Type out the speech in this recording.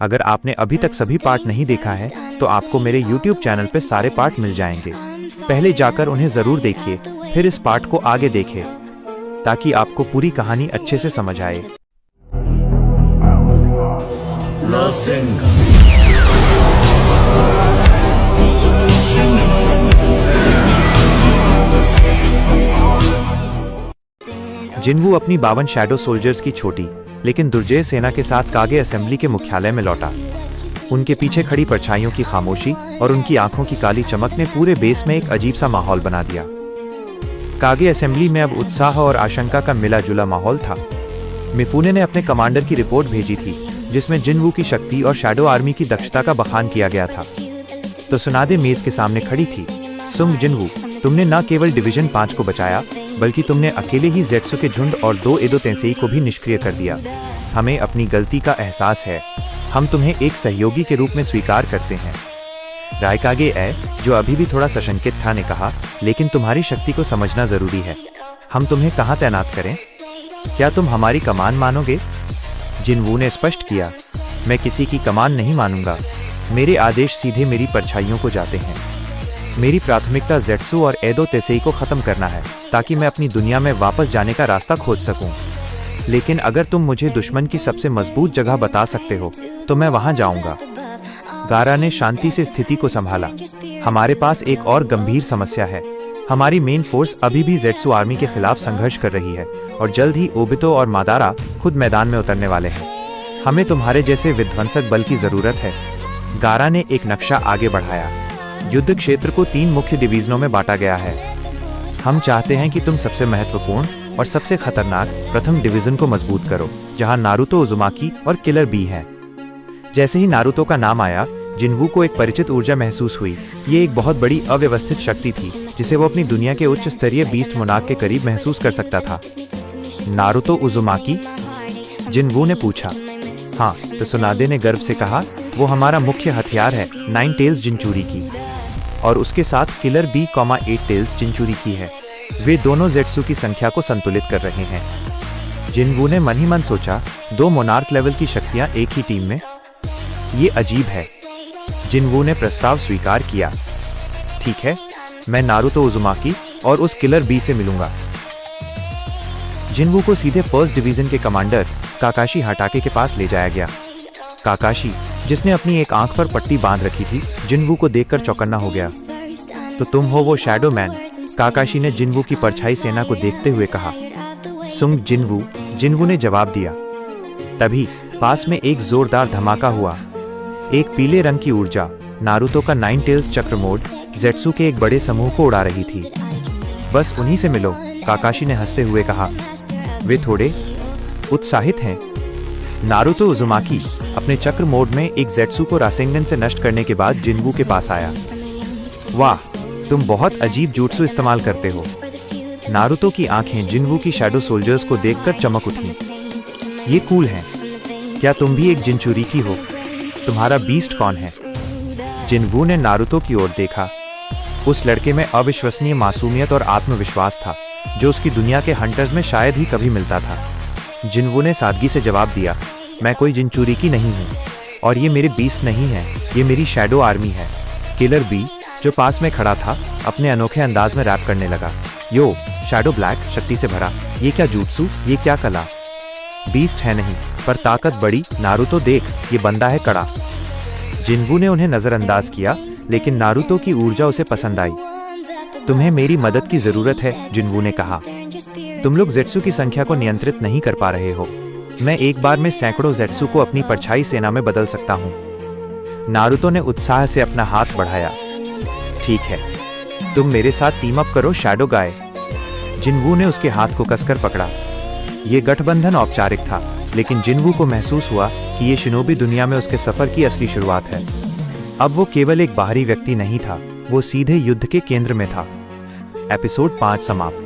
अगर आपने अभी तक सभी पार्ट नहीं देखा है तो आपको मेरे YouTube चैनल पे सारे पार्ट मिल जाएंगे। पहले जाकर उन्हें जरूर देखिए, फिर इस पार्ट को आगे देखें ताकि आपको पूरी कहानी अच्छे से समझ आए। जिनवू अपनी 52 शैडो सोल्जर्स की छोटी लेकिन दुर्जय सेना के साथ कागे असेंबली के मुख्यालय में लौटा। उनके पीछे खड़ी परछाइयों की खामोशी और उनकी आंखों की काली चमक ने पूरे बेस में एक अजीब सा माहौल बना दिया। कागे असेंबली में अब उत्साह और आशंका का मिला जुला माहौल था। मिफूने ने अपने कमांडर की रिपोर्ट भेजी थी जिसमें जिनवू की शक्ति और शैडो आर्मी की दक्षता का बखान किया गया था। तो सुनादे मेज के सामने खड़ी थी। सुंग जिनवू, तुमने न केवल डिवीजन 5 को बचाया बल्कि तुमने अकेले ही ज़ेट्सु के झुंड और 2 एडो तेंसेई को भी निष्क्रिय कर दिया। हमें अपनी गलती का एहसास है। हम तुम्हें एक सहयोगी के रूप में स्वीकार करते हैं। रायकागे जो अभी भी थोड़ा सशंकित था ने कहा, लेकिन तुम्हारी शक्ति को समझना जरूरी है। हम तुम्हें कहाँ तैनात करें? क्या तुम हमारी कमान मानोगे? जिनवू ने स्पष्ट किया, मैं किसी की कमान नहीं मानूंगा। मेरे आदेश सीधे मेरी परछाइयों को जाते हैं। मेरी प्राथमिकता ज़ेट्सु और एडो तेंसेई को खत्म करना है ताकि मैं अपनी दुनिया में वापस जाने का रास्ता खोज सकूं। लेकिन अगर तुम मुझे दुश्मन की सबसे मजबूत जगह बता सकते हो तो मैं वहां जाऊंगा। गारा ने शांति से स्थिति को संभाला। हमारे पास एक और गंभीर समस्या है। हमारी मेन फोर्स अभी भी ज़ेट्सु आर्मी के खिलाफ संघर्ष कर रही है और जल्द ही ओबितो और मादारा खुद मैदान में उतरने वाले हैं। हमें तुम्हारे जैसे विध्वंसक बल की जरूरत है। गारा ने एक नक्शा आगे बढ़ाया। युद्ध क्षेत्र को 3 मुख्य डिवीजनों में बांटा गया है। हम चाहते हैं कि तुम सबसे महत्वपूर्ण और सबसे खतरनाक प्रथम डिवीजन को मजबूत करो, जहां नारुतो उजुमाकी और किलर बी हैं। जैसे ही नारुतो का नाम आया, जिनवू को एक परिचित ऊर्जा महसूस हुई। ये एक बहुत बड़ी अव्यवस्थित शक्ति थी जिसे वो अपनी दुनिया के उच्च स्तरीय बीस्ट मोनार्क के करीब महसूस कर सकता था। नारुतो उजुमाकी? जिनवू ने पूछा। हाँ, तो सुनादे ने गर्व से कहा, वो हमारा मुख्य हथियार है 9 टेल्स जिनचूरी की, और उसके साथ किलर बी 8 टेल्स जिनचूरी की है। वे दोनों ज़ेट्सु की संख्या को संतुलित कर रहे हैं। जिनवू ने मन ही मन सोचा, 2 मोनार्क लेवल की शक्तियां एक ही टीम में? ये अजीब है। जिनवू ने प्रस्ताव स्वीकार किया। ठीक है, मैं नारुतो उजुमाकी और उस किलर बी से मिलूंगा। जिनवू को सीधे 1st डिवीजन के कमांडर काकाशी हाटाके के पास ले जाया गया। काकाशी, जिसने अपनी एक आंख पर पट्टी बांध रखी थी, जिनवू को देखकर चौकन्ना हो गया। तो तुम हो वो शैडो मैन? काकाशी ने जिनवू की परछाई सेना को देखते हुए कहा। सुंग जिनवू, जिनवू ने जवाब दिया। तभी पास में एक जोरदार धमाका हुआ। एक पीले रंग की ऊर्जा, नारुतो का 9 टेल्स चक्र मोड, ज़ेट्सु के एक बड़े समूह को उड़ा रही थी। बस उन्हीं से मिलो, काकाशी ने हंसते हुए कहा। वे थोड़े उत्साहित हैं। नारुतो उजुमाकी अपने चक्र मोड में एक ज़ेट्सु को रासेंगन से नष्ट करने के बाद जिनवू के पास आया। वाह, तुम बहुत अजीब जुत्सु इस्तेमाल करते हो। नारुतो की आंखें जिनवू की शैडो सोल्जर्स को देखकर चमक उठीं। ये कूल है। क्या तुम भी एक जिनचूरिकी हो? तुम्हारा बीस्ट कौन है? जिनवू ने नारुतो की ओर देखा। उस लड़के में अविश्वसनीय मासूमियत और आत्मविश्वास था जो उसकी दुनिया के हंटर्स में शायद ही कभी मिलता था। जिनवू ने सादगी से जवाब दिया, मैं कोई जिनचूरिकी नहीं हूँ और ये मेरे बीस्ट नहीं है, ये मेरी शैडो आर्मी है। किलर बी, जो पास में खड़ा था, अपने अनोखे अंदाज में रैप करने लगा। यो, शैडो ब्लैक शक्ति से भरा। ये क्या जुत्सु, ये क्या कला? बीस्ट है नहीं, पर ताकत बड़ी। नारुतो देख, ये बंदा है कड़ा। जिनवू ने उन्हें नजरअंदाज किया, लेकिन नारुतो की ऊर्जा उसे पसंद आई। तुम्हें मेरी मदद की जरूरत है, जिनवू ने कहा। तुम लोग ज़ेट्सु की संख्या को नियंत्रित नहीं कर पा रहे हो। मैं एक बार में सैकड़ों ज़ेट्सु को अपनी परछाई सेना में बदल सकता हूँ। नारुतो ने उत्साह से अपना हाथ बढ़ाया। ठीक है, तुम मेरे साथ टीम अप करो शैडो गाय। जिनवू ने उसके हाथ को कसकर पकड़ा। ये गठबंधन औपचारिक था, लेकिन जिनवू को महसूस हुआ कि ये शिनोबी दुनिया में उसके सफर की असली शुरुआत है। अब वो केवल एक बाहरी व्यक्ति नहीं था, वो सीधे युद्ध के केंद्र में था। एपिसोड 5 समाप्त।